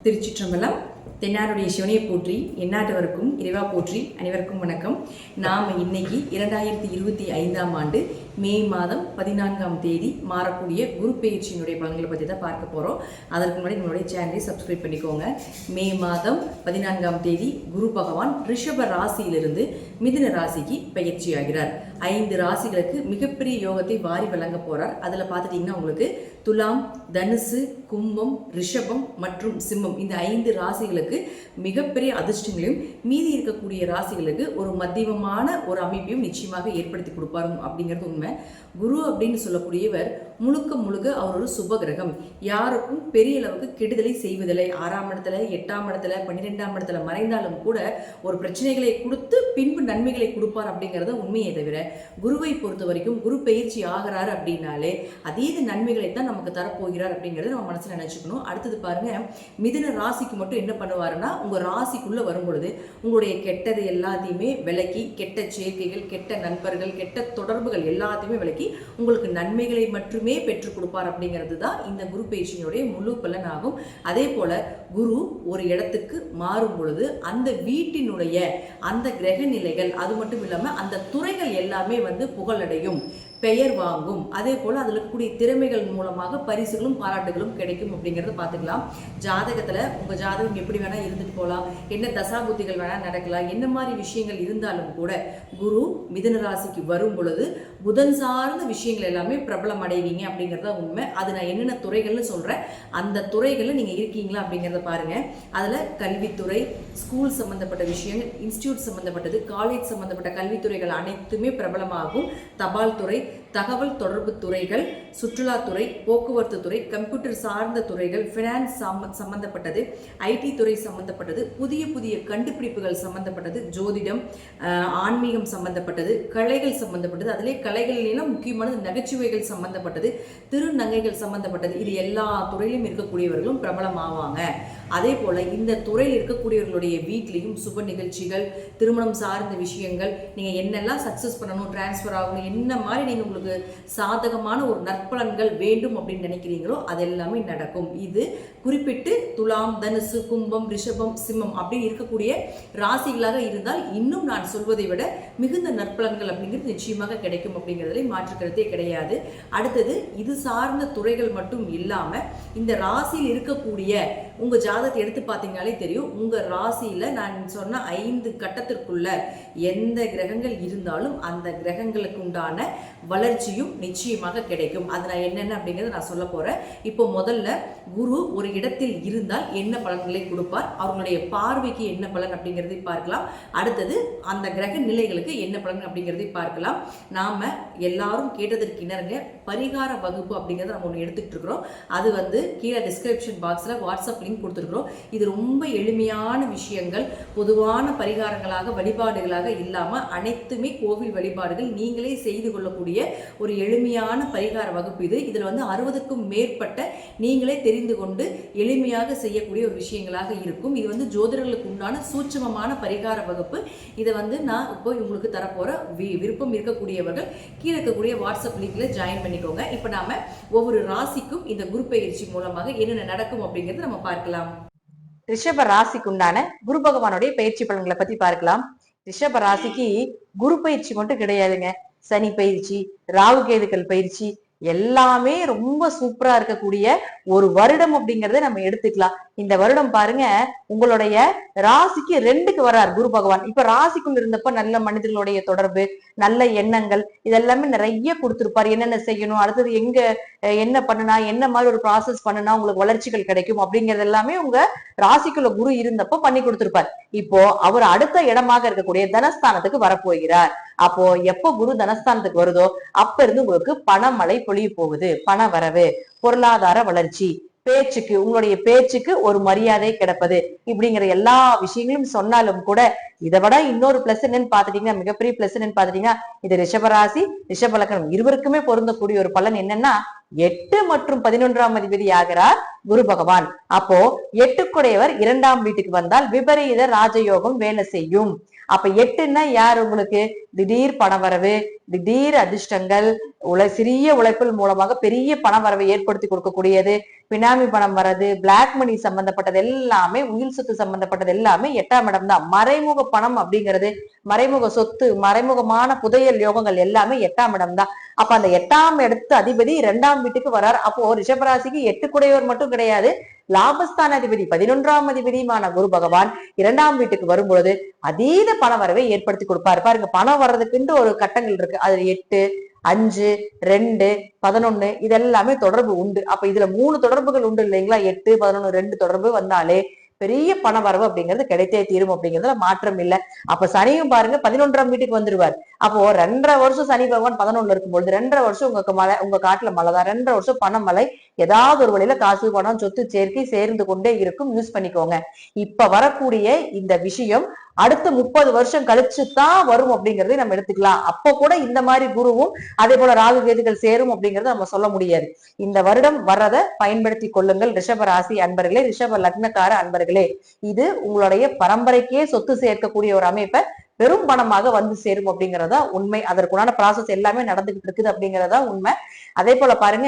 திருச்சிற்றம்பலம். தென்னாருடைய சிவனையை போற்றி எந்நாட்டவருக்கும் இறைவா போற்றி. அனைவருக்கும் வணக்கம். நாம் இன்னைக்கு 2025ஆம் ஆண்டு மே மாதம் 14ஆம் தேதி மாறக்கூடிய குரு பெயர்ச்சியினுடைய பலன்களை பற்றி தான் பார்க்க போகிறோம். அதற்கு முன்னாடி நம்மளுடைய சேனலை சப்ஸ்கிரைப் பண்ணிக்கோங்க. மே மாதம் 14ஆம் தேதி குரு பகவான் ரிஷப ராசியிலிருந்து மிதுன ராசிக்கு பயிற்சி ஆகிறார். 5 ராசிகளுக்கு மிகப்பெரிய யோகத்தை வாரி வழங்க போறார். அதில் பார்த்துட்டிங்கன்னா உங்களுக்கு துலாம், தனுசு, கும்பம், ரிஷபம் மற்றும் சிம்மம் இந்த 5 ராசிகளுக்கு மிகப்பெரிய அதிர்ஷ்டங்களையும், மீதி இருக்கக்கூடிய ராசிகளுக்கு ஒரு மத்தியமமான ஒரு அமைப்பையும் நிச்சயமாக ஏற்படுத்தி கொடுப்பாரு அப்படிங்கிறது உண்மை. குரு அப்படின்னு சொல்லக்கூடியவர் முழுக்க முழுக்க அவர் ஒரு சுப கிரகம். யாருக்கும் பெரிய அளவுக்கு கெடுதலை செய்வதில்லை. 6ஆம் இடத்துல, 8ஆம் இடத்துல, 12ஆம் இடத்துல மறைந்தாலும் கூட ஒரு பிரச்சனைகளை கொடுத்து பின்பு நன்மைகளை கொடுப்பார் அப்படிங்கிறத உண்மையை தவிர, குருவை பொறுத்த வரைக்கும் குரு பயிற்சி ஆகிறாரு அப்படின்னாலே அதீத நன்மைகளை தான் நமக்கு தரப்போகிறார் அப்படிங்கிறத நம்ம மனசுல நினைச்சுக்கணும். அடுத்தது பாருங்க, மிதுன ராசிக்கு மட்டும் என்ன பண்ணுவாருன்னா, உங்க ராசிக்குள்ள வரும் பொழுது உங்களுடைய கெட்டது எல்லாத்தையுமே விலக்கி, கெட்ட சேர்க்கைகள், கெட்ட நண்பர்கள், கெட்ட தொடர்புகள் எல்லாத்தையுமே விலக்கி உங்களுக்கு நன்மைகளை மட்டுமே பெற்றுக் கொடுப்பார் அப்படிங்கிறது தான் இந்த குரு பயிற்சியினுடைய முழு பலன் ஆகும். அதே போல குரு ஒரு இடத்துக்கு மாறும் பொழுது அந்த வீட்டினுடைய அந்த கிரக நிலைகள், அது மட்டும் இல்லாம அந்த துறைகள் எல்லாமே புகழடையும், பெயர் வாங்கும். அதே போல அதில் இருக்கக்கூடிய திறமைகள் மூலமாக பரிசுகளும் பாராட்டுகளும் கிடைக்கும் அப்படிங்கிறத பார்த்துக்கலாம். ஜாதகத்தில் உங்கள் ஜாதகம் எப்படி வேணால் இருந்துட்டு போகலாம், என்ன தசாபுத்திகள் வேணால் நடக்கலாம், என்ன மாதிரி விஷயங்கள் இருந்தாலும் கூட குரு மிதுன ராசிக்கு வரும் பொழுது புதன் சார்ந்த விஷயங்கள் எல்லாமே பிரபலம் அடைவீங்க அப்படிங்கிறத உண்மை. அது நான் என்னென்ன துறைகள்னு சொல்கிறேன், அந்த துறைகளில் நீங்கள் இருக்கீங்களா அப்படிங்கிறத பாருங்கள். அதில் கல்வித்துறை, ஸ்கூல் சம்மந்தப்பட்ட விஷயங்கள், இன்ஸ்டியூட் சம்மந்தப்பட்டது, காலேஜ் சம்மந்தப்பட்ட கல்வித்துறைகள் அனைத்துமே பிரபலமாகும். தபால் துறை, தகவல் தொடர்பு துறைகள், சுற்றுலாத்துறை, போக்குவரத்து துறை, கம்ப்யூட்டர் சார்ந்த துறைகள், ஃபினான்ஸ் சம்பந்தப்பட்டது, ஐடி துறை சம்பந்தப்பட்டது, புதிய புதிய கண்டுபிடிப்புகள் சம்பந்தப்பட்டது, ஜோதிடம், ஆன்மீகம் சம்பந்தப்பட்டது, கலைகள் சம்பந்தப்பட்டது, அதிலே கலைகளிலும் முக்கியமானது நகைச்சுவைகள் சம்பந்தப்பட்டது, திருநங்கைகள் சம்பந்தப்பட்டது. இது எல்லா துறையிலும் இருக்கக்கூடியவர்களும் பிரபலம் ஆவாங்க. அதே போல இந்த துறையில் இருக்கக்கூடியவர்களுடைய வீட்லேயும் சுப நிகழ்ச்சிகள், திருமணம் சார்ந்த விஷயங்கள், நீங்கள் என்னெல்லாம் சக்ஸஸ் பண்ணணும், டிரான்ஸ்ஃபர் ஆகணும், என்ன மாதிரி நீங்கள் உங்களுக்கு சாதகமான ஒரு நற்பலன்கள் வேண்டும் அப்படின்னு நினைக்கிறீங்களோ அது எல்லாமே நடக்கும். இது குறிப்பிட்டு துலாம், தனுசு, கும்பம், ரிஷபம், சிம்மம் அப்படின்னு இருக்கக்கூடிய ராசிகளாக இருந்தால் இன்னும் நான் சொல்வதை விட மிகுந்த நற்பலன்கள் அப்படிங்கிறது நிச்சயமாக கிடைக்கும் அப்படிங்கிறதுல மாற்றுக்கிறதே கிடையாது. அடுத்தது, இது சார்ந்த துறைகள் மட்டும் இல்லாம இந்த ராசியில் இருக்கக்கூடிய உங்க ஜாதகத்தை எடுத்து பார்த்தீங்கன்னாலே தெரியும். உங்க ராசியில நான் சொன்ன 5 கட்டத்திற்குள்ள எந்த கிரகங்கள் இருந்தாலும் அந்த கிரகங்களுக்கு உண்டான வளர்ச்சியும் நிச்சயமாக கிடைக்கும். அது நான் என்னென்ன அப்படிங்கிறத நான் சொல்ல போறேன். இப்போ முதல்ல குரு ஒரு இடத்தில் இருந்தால் என்ன பலன்களை கொடுப்பார், அவர்களுடைய பார்வைக்கு என்ன பலன் அப்படிங்கிறதை பார்க்கலாம். அடுத்தது அந்த கிரக நிலைகளுக்கு என்ன பலன் அப்படிங்கிறதை பார்க்கலாம். நாம எல்லாரும் கேட்டதற்கு இணங்க பரிகார வகுப்பு அப்படிங்கிறத நம்ம ஒன்று எடுத்துக்கிட்டு இருக்கிறோம். அது கீழே டிஸ்கிரிப்ஷன் பாக்ஸ்ல வாட்ஸ்அப் லிங்க் கொடுத்துருக்குறோம். இது ரொம்ப எளிமையான விஷயங்கள், பொதுவான பரிகாரங்களாக, வழிபாடுகளாக இல்லாம அனைத்துமே கோவில் வழிபாடுகள், நீங்களே செய்து கொள்ளக்கூடிய ஒரு எளிமையான பரிகார வகுப்பு இது. இதுல 60க்கும் மேற்பட்ட நீங்களே தெரிந்து கொண்டு எளிமையாக செய்யக்கூடிய ஒரு விஷயங்களாக இருக்கும். இது ஜோதிடர்களுக்கு உண்டான சூட்சமமான பரிகார வகுப்பு. இதை நான் இப்போ உங்களுக்கு தரப்போற விருப்பம் இருக்கக்கூடியவர்கள் கீழே இருக்கக்கூடிய வாட்ஸ்அப் லிங்க்ல ஜாயின் பண்ணிக்கோங்க. இப்போ நாம ஒவ்வொரு ராசிக்கும் இந்த குரு பயிற்சி மூலமாக என்னென்ன நடக்கும் அப்படிங்கறத நம்ம பார்க்கலாம். ரிஷப ராசிக்கு உண்டான குரு பகவானுடைய பயிற்சி பலன்களை பத்தி பார்க்கலாம். ரிஷப ராசிக்கு குரு பயிற்சி மட்டும் கிடையாதுங்க, சனி பயிற்சி, ராகு கேதுக்கள் பயிற்சி எல்லாமே ரொம்ப சூப்பரா இருக்கக்கூடிய ஒரு வருடம் அப்படிங்கறத நம்ம எடுத்துக்கலாம். இந்த வருடம் பாருங்க, உங்களுடைய ராசிக்கு 2க்கு வர்றார் குரு பகவான். இப்ப ராசிக்குள்ள இருந்தப்ப நல்ல மனிதர்களுடைய தொடர்பு, நல்ல எண்ணங்கள், இதெல்லாமே நிறைய கொடுத்திருப்பார். என்னென்ன செய்யணும், அடுத்தது எங்க என்ன பண்ணுனா, என்ன மாதிரி ஒரு ப்ராசஸ் பண்ணுனா உங்களுக்கு வளர்ச்சிகள் கிடைக்கும் அப்படிங்கறது எல்லாமே உங்க ராசிக்குள்ள குரு இருந்தப்ப பண்ணி கொடுத்திருப்பார். இப்போ அவர் அடுத்த இடமாக இருக்கக்கூடிய தனஸ்தானத்துக்கு வரப்போகிறார். அப்போ எப்போ குரு தனஸ்தானத்துக்கு வருதோ அப்ப இருந்து உங்களுக்கு பணமழை பொழிய போகுது. பண வரவு, பொருளாதார வளர்ச்சி, பேச்சுக்கு, உங்களுடைய பேச்சுக்கு ஒரு மரியாதை கிடைப்பது, இப்படிங்கிற எல்லா விஷயங்களும் சொன்னாலும் கூட இதை விட இன்னொரு பிளஸ் என்னன்னு பாத்துட்டீங்கன்னா, மிகப்பெரிய பிளஸ் என்னன்னு பாத்துட்டீங்கன்னா, இது ரிஷபராசி, ரிஷப லக்னம் இருவருக்குமே பொருந்தக்கூடிய ஒரு பலன் என்னன்னா, 8 மற்றும் 11ஆம் அதிபதி ஆகிறார் குரு பகவான். அப்போ 8 2ஆம் வீட்டுக்கு வந்தால் விபரீத ராஜயோகம் வேலை செய்யும். அப்ப 8ன்னா யார், உங்களுக்கு திடீர் பணவரவு, திடீர் அதிர்ஷ்டங்கள், சிறிய உழைப்பில் மூலமாக பெரிய பண வரவை ஏற்படுத்தி கொடுக்கக்கூடியது, பினாமி பணம் வர்றது, பிளாக் மணி சம்பந்தப்பட்டது எல்லாமே, உயில் சொத்து சம்பந்தப்பட்டது எல்லாமே 8ஆம் இடம் தான். மறைமுக பணம் அப்படிங்கிறது, மறைமுக சொத்து, மறைமுகமான புதையல் யோகங்கள் எல்லாமே 8ஆம் இடம் தான். அப்ப அந்த 8ஆம் இடத்து அதிபதி 2ஆம் வீட்டுக்கு வரார். அப்போ ரிஷபராசிக்கு 8 குடையவர் மட்டும் கிடையாது, லாபஸ்தான அதிபதி 11ஆம் அதிபதியுமான குரு பகவான் 2ஆம் வீட்டுக்கு வரும்பொழுது அதீத பண வரவை ஏற்படுத்தி கொடுப்பாரு. பாருங்க, பணம் வர்றதுக்குன்ட்டு ஒரு கட்டங்கள் இருக்கு. அதுல 8, 5, 2, 11 இதெல்லாமே தொடர்பு உண்டு. அப்ப இதுல 3 தொடர்புகள் உண்டு இல்லைங்களா? 8, 11, 2 தொடர்பு வந்தாலே பெரிய பண வரவு அப்படிங்கிறது கிடைத்தே தீரும் அப்படிங்கிறதுல மாற்றம் இல்லை. அப்ப சனியும் பாருங்க 11ஆம் வீட்டுக்கு வந்துருவார். அப்போ 2.5 வருஷம் சனி பகவான் 11ல இருக்கும்போது 2.5 வருஷம் உங்க காட்டுல மழை தான், 2.5 வருஷம் பண மழை, ஏதாவது ஒரு வழியில காசு பணம் சொத்து சேர்க்கை சேர்ந்து கொண்டே இருக்கும். யூஸ் பண்ணிக்கோங்க. இப்ப வரக்கூடிய இந்த விஷயம் அடுத்த 30 வருஷம் கழிச்சுதான் வரும் அப்படிங்கறதை நம்ம எடுத்துக்கலாம். அப்ப கூட இந்த மாதிரி குருவும் அதே போல ராகு கேதுகள் சேரும் அப்படிங்கறத நம்ம சொல்ல முடியாது. இந்த வருடம் வர்றதை பயன்படுத்தி கொள்ளுங்கள் ரிஷப ராசி அன்பர்களே, ரிஷப லக்னக்கார அன்பர்களே. இது உங்களுடைய பரம்பரைக்கே சொத்து சேர்க்கக்கூடிய ஒரு அமைப்பை பெரும் பணமாக வந்து சேரும் அப்படிங்கறதா உண்மை. அதற்குண்டான ப்ராசஸ் எல்லாமே நடந்துகிட்டு இருக்குது அப்படிங்கறதா உண்மை. அதே போல பாருங்க,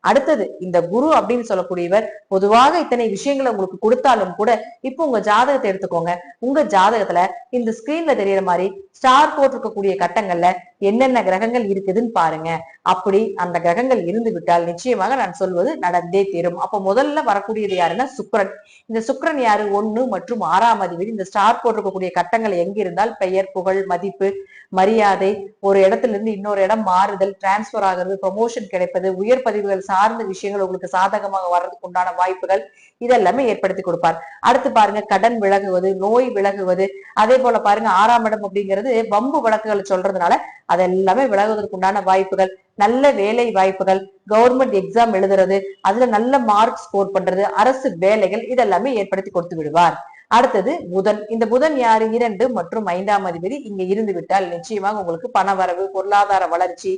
அடுத்தது இந்த குரு அப்படின்னு சொல்லக்கூடியவர் பொதுவாக இத்தனை விஷயங்களை உங்களுக்கு கொடுத்தாலும் கூட இப்போ உங்க ஜாதகத்தை எடுத்துக்கோங்க. உங்க ஜாதகத்துல இந்த ஸ்கிரீன்ல தெரியற மாதிரி ஸ்டார் போட்டிருக்கக்கூடிய கட்டங்கள்ல என்னென்ன கிரகங்கள் இருக்குதுன்னு பாருங்க. அப்படி அந்த கிரகங்கள் இருந்து விட்டால் நிச்சயமாக நான் சொல்வது நடந்தே தீரும். அப்ப முதல்ல வரக்கூடியது யாருன்னா சுக்கிரன். இந்த சுக்கிரன் யாரு? 1 மற்றும் 6ஆம் அதிபதி. இந்த ஸ்டார் போட்டிருக்கக்கூடிய கட்டங்கள் எங்க இருந்தால் பெயர், புகழ், மதிப்பு, மரியாதை, ஒரு இடத்துல இருந்து இன்னொரு இடம் மாறுதல், டிரான்ஸ்பர் ஆகிறது, ப்ரமோஷன் கிடைப்பது, உயர் பதிவுகள் சார்ந்த விஷயங்கள் உங்களுக்கு சாதகமாக வர்றதுக்கு உண்டான வாய்ப்புகள் இதெல்லாமே ஏற்படுத்தி கொடுப்பார். அடுத்து பாருங்க, கடன் விலகுவது, நோய் விலகுவது. அதே போல பாருங்க, 6ஆம் இடம் அப்படிங்கிறது வம்பு வழக்குகளை சொல்றதுனால அதெல்லாமே விலகுவதற்கு உண்டான வாய்ப்புகள், நல்ல வேலை வாய்ப்புகள், கவர்மெண்ட் எக்ஸாம் எழுதுறது, அதுல நல்ல மார்க் ஸ்கோர் பண்றது, அரசு வேலைகள் இதெல்லாமே ஏற்படுத்தி கொடுத்து விடுவார். அடுத்தது புதன். இந்த புதன் யாரு? 2 மற்றும் 5ஆம் அதிபதி. இங்க இருந்து விட்டால் நிச்சயமாக உங்களுக்கு பண வரவு, பொருளாதார வளர்ச்சி,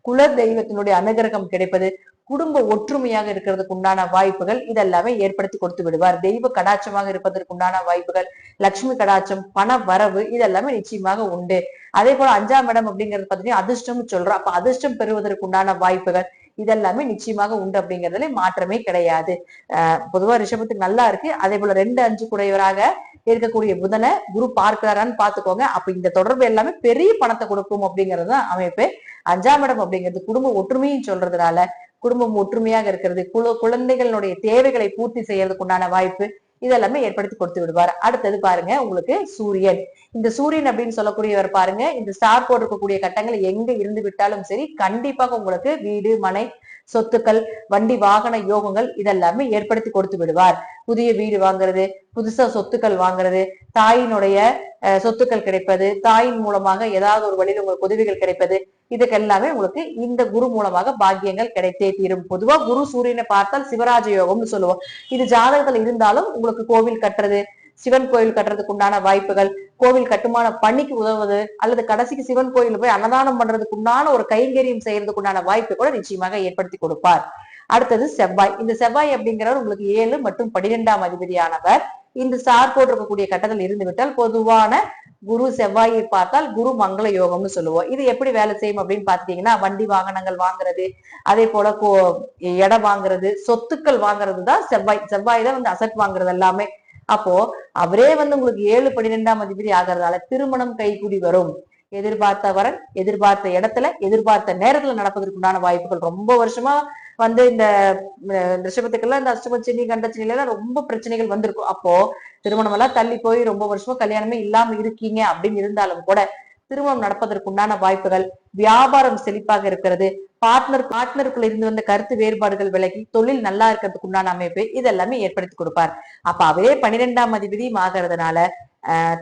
குல தெய்வத்தினுடைய அனுகிரகம் கிடைப்பது, குடும்ப ஒற்றுமையாக இருக்கிறதுக்கு உண்டான வாய்ப்புகள் இதெல்லாமே ஏற்படுத்தி கொடுத்து விடுவார். தெய்வ கடாட்சமாக இருப்பதற்கு உண்டான வாய்ப்புகள், லட்சுமி கடாட்சம், பண வரவு இதெல்லாமே நிச்சயமாக உண்டு. அதே போல 5ஆம் இடம் அப்படிங்கிறது பாத்தீங்கன்னா அதிர்ஷ்டம் சொல்றோம். அப்ப அதிர்ஷ்டம் பெறுவதற்கு உண்டான வாய்ப்புகள் இதெல்லாமே நிச்சயமாக உண்டு அப்படிங்கிறதுல மாற்றமே கிடையாது. பொதுவா ரிஷபத்துக்கு நல்லா இருக்கு. அதே போல 2, 5 குடையவராக இருக்கக்கூடிய புதனை குரு பார்க்கிறாரான்னு பாத்துக்கோங்க. அப்ப இந்த தொடர்பு எல்லாமே பெரிய பணத்தை கொடுக்கும் அப்படிங்கிறது தான் அமைப்பு. 5ஆம் இடம் அப்படிங்கிறது குடும்ப ஒற்றுமையும் சொல்றதுனால குடும்பம் ஒற்றுமையாக இருக்கிறது, குழந்தைகளுடைய தேவைகளை பூர்த்தி செய்யறதுக்கு உண்டான வாய்ப்பு இதெல்லாமே ஏற்படுத்தி கொடுத்து விடுவார். அடுத்தது பாருங்க, உங்களுக்கு சூரியன். இந்த சூரியன் அப்படின்னு சொல்லக்கூடியவர் பாருங்க, இந்த ஸ்டார் போட்டிருக்கக்கூடிய கட்டங்கள் எங்க இருந்து விட்டாலும் சரி கண்டிப்பாக உங்களுக்கு வீடு, மனை, சொத்துக்கள், வண்டி, வாகன யோகங்கள் இதெல்லாமே ஏற்படுத்தி கொடுத்து விடுவார். புதிய வீடு வாங்குறது, புதுசா சொத்துக்கள் வாங்குறது, தாயினுடைய சொத்துக்கள் கிடைப்பது, தாயின் மூலமாக ஏதாவது ஒரு வழியில் உங்களுக்கு உதவிகள் கிடைப்பது, இதுக்கு எல்லாமே உங்களுக்கு இந்த குரு மூலமாக பாக்கியங்கள் கிடைத்தே தீரும். பொதுவா குரு சூரியனை பார்த்தால் சிவராஜ யோகம்னு சொல்லுவோம். இது ஜாதகத்துல இருந்தாலும் உங்களுக்கு கோவில் கட்டுறது, சிவன் கோயில் கட்டுறதுக்கு உண்டான வாய்ப்புகள், கோவில் கட்டுமான பணிக்கு உதவுவது, அல்லது கடைசிக்கு சிவன் கோயில போய் அன்னதானம் பண்றதுக்கு உண்டான ஒரு கைங்கரியம் செய்யறதுக்கு உண்டான வாய்ப்பு கூட நிச்சயமாக ஏற்படுத்தி கொடுப்பார். அடுத்தது செவ்வாய். இந்த செவ்வாய் அப்படிங்கிறவர் உங்களுக்கு 7 மற்றும் 12ஆம் அதிபதியானவர். இந்த ஸ்டார் போட்டிருக்கக்கூடிய கட்டத்தில் இருந்து விட்டால் பொதுவான குரு செவ்வாயை பார்த்தால் குரு மங்கள யோகம்னு சொல்லுவோம். இது எப்படி வேலை செய்யும் அப்படின்னு பாத்தீங்கன்னா, வண்டி வாகனங்கள் வாங்குறது, அதே போல இடம் வாங்குறது, சொத்துக்கள் வாங்குறது தான் செவ்வாய். செவ்வாய் தான் வந்து அசட் வாங்குறது எல்லாமே. அப்போ அவரே வந்து உங்களுக்கு 7, 12ஆம் அதிபதி ஆகிறதால திருமணம் கைகூடி வரும். எதிர்பார்த்த வரன் எதிர்பார்த்த இடத்துல எதிர்பார்த்த நேரத்துல நடப்பதற்கு உண்டான வாய்ப்புகள். ரொம்ப வருஷமா வந்து இந்த ரிஷபத்துக்கெல்லாம் இந்த அஷ்டமச்சனி கண்டச்சனில எல்லாம் ரொம்ப பிரச்சனைகள் வந்திருக்கும். அப்போ திருமணம் எல்லாம் தள்ளி போய் ரொம்ப வருஷமா கல்யாணமே இல்லாம இருக்கீங்க அப்படின்னு இருந்தாலும் கூட திருமணம் நடப்பதற்கு உண்டான வாய்ப்புகள், வியாபாரம் செழிப்பாக இருக்கிறது, பார்ட்னருக்குள்ள இருந்து வந்த கருத்து வேறுபாடுகள் விலகி தொழில் நல்லா இருக்கிறதுக்கு உண்டான அமைப்பு இதெல்லாமே ஏற்படுத்தி கொடுப்பார். அப்ப அவரே 12ஆம் அதிபதியும் ஆகிறதுனால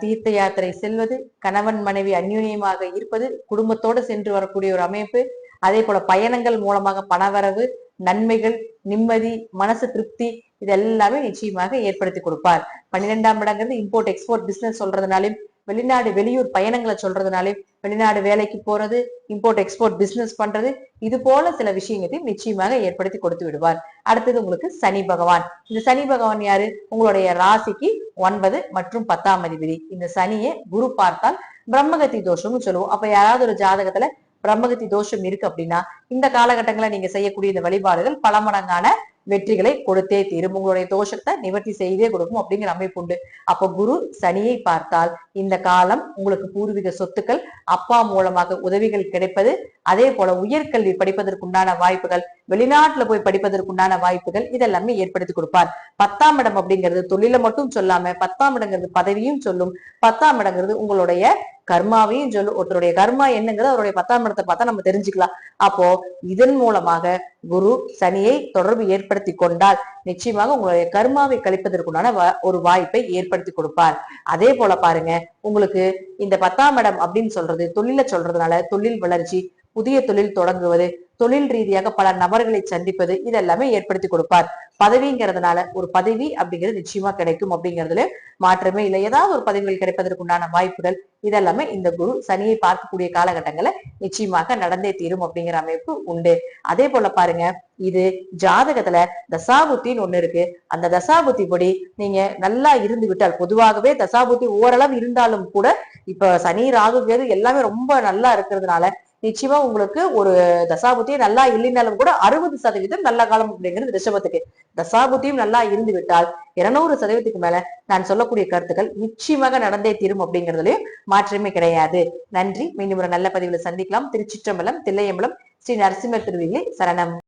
தீர்த்த யாத்திரை செல்வது, கணவன் மனைவி அந்யூன்யமாக இருப்பது, குடும்பத்தோடு சென்று வரக்கூடிய ஒரு அமைப்பு, அதே போல பயணங்கள் மூலமாக பணவரவு, நன்மைகள், நிம்மதி, மனசு திருப்தி இதெல்லாமே நிச்சயமாக ஏற்படுத்தி கொடுப்பார். 12ஆம் இடங்கிறது இம்போர்ட் எக்ஸ்போர்ட் பிசினஸ் சொல்றதுனாலும், வெளிநாடு வெளியூர் பயணங்களை சொல்றதுனாலும், வெளிநாடு வேலைக்கு போறது, இம்போர்ட் எக்ஸ்போர்ட் பிசினஸ் பண்றது, இது போல சில விஷயங்களையும் நிச்சயமாக ஏற்படுத்தி கொடுத்து விடுவார். அடுத்தது உங்களுக்கு சனி பகவான். இந்த சனி பகவான் யாரு? உங்களுடைய ராசிக்கு 9 மற்றும் 10ஆம் அதிபதி. இந்த சனியை குரு பார்த்தால் பிரம்மகத்தி தோஷம்னு சொல்லுவோம். அப்ப யாராவது ஒரு ஜாதகத்துல பிரம்மகத்தி தோஷம் இருக்கு அப்படின்னா இந்த காலகட்டங்களை நீங்க செய்யக்கூடிய இந்த வழிபாடுகள் பல மடங்கான வெற்றிகளை கொடுத்தே தீரும். உங்களுடைய தோஷத்தை நிவர்த்தி செய்தே கொடுக்கும் அப்படிங்கிற அமைப்பு உண்டு. அப்போ குரு சனியை பார்த்தால் இந்த காலம் உங்களுக்கு பூர்வீக சொத்துக்கள், அப்பா மூலமாக உதவிகள் கிடைப்பது, அதே போல உயர்கல்வி படிப்பதற்குண்டான வாய்ப்புகள், வெளிநாட்டுல போய் படிப்பதற்குண்டான வாய்ப்புகள் இதெல்லாமே ஏற்படுத்தி கொடுப்பார். 10ஆம் இடம் அப்படிங்கிறது தொழில மட்டும் சொல்லாம 10ஆம் இடங்கிறது பதவியும் சொல்லும். 10ஆம் இடங்கிறது உங்களுடைய கர்மாவையும் சொல்லும். ஒருத்தருடைய கர்மா என்னங்கிறது அவருடைய 10ஆம் இடத்தை பார்த்தா நம்ம தெரிஞ்சுக்கலாம். அப்போ இதன் மூலமாக குரு சனியை தொடர்பு ஏற்படுத்தி கொண்டால் நிச்சயமாக உங்களுடைய கர்மாவை கழிப்பதற்குண்டான ஒரு வாய்ப்பை ஏற்படுத்தி கொடுப்பார். அதே போல பாருங்க, உங்களுக்கு இந்த 10ஆம் இடம் அப்படின்னு சொல்றது தொழில சொல்றதுனால தொழில் வளர்ச்சி, புதிய தொழில் தொடங்குவது, தொழில் ரீதியாக பல நபர்களை சந்திப்பது இதெல்லாமே ஏற்படுத்தி கொடுப்பார். பதவிங்கிறதுனால ஒரு பதவி அப்படிங்கிறது நிச்சயமா கிடைக்கும் அப்படிங்கிறதுல மாற்றமே இல்லை. ஏதாவது ஒரு பதவிகள் கிடைப்பதற்குண்டான வாய்ப்புகள் இதெல்லாமே இந்த குரு சனியை பார்க்கக்கூடிய காலகட்டங்களை நிச்சயமாக நடந்தே தீரும் அப்படிங்கிற அமைப்பு உண்டு. அதே போல பாருங்க, இது ஜாதகத்துல தசாபுத்தின்னு ஒண்ணு இருக்கு. அந்த தசாபுத்தி படி நீங்க நல்லா இருந்து விட்டால், பொதுவாகவே தசாபுத்தி ஓரளவு இருந்தாலும் கூட இப்ப சனி ராகு கேது எல்லாமே ரொம்ப நல்லா இருக்கிறதுனால நிச்சயமா உங்களுக்கு ஒரு தசாபுத்தியும் நல்லா இல்லைனாலும் கூட 60% நல்ல காலம் அப்படிங்கிறது ரிஷபத்துக்கு. தசாபுத்தியும் நல்லா இருந்து விட்டால் 200% மேல நான் சொல்லக்கூடிய கருத்துக்கள் நிச்சயமாக நடந்தே தீரும் அப்படிங்கிறதுலயும் மாற்றமே கிடையாது. நன்றி. மீண்டும் ஒரு நல்ல பதிவுல சந்திக்கலாம். திருச்சிற்றம்பலம், தில்லையம்பலம், ஸ்ரீ நரசிம்மர் திருவிழி சரணம்.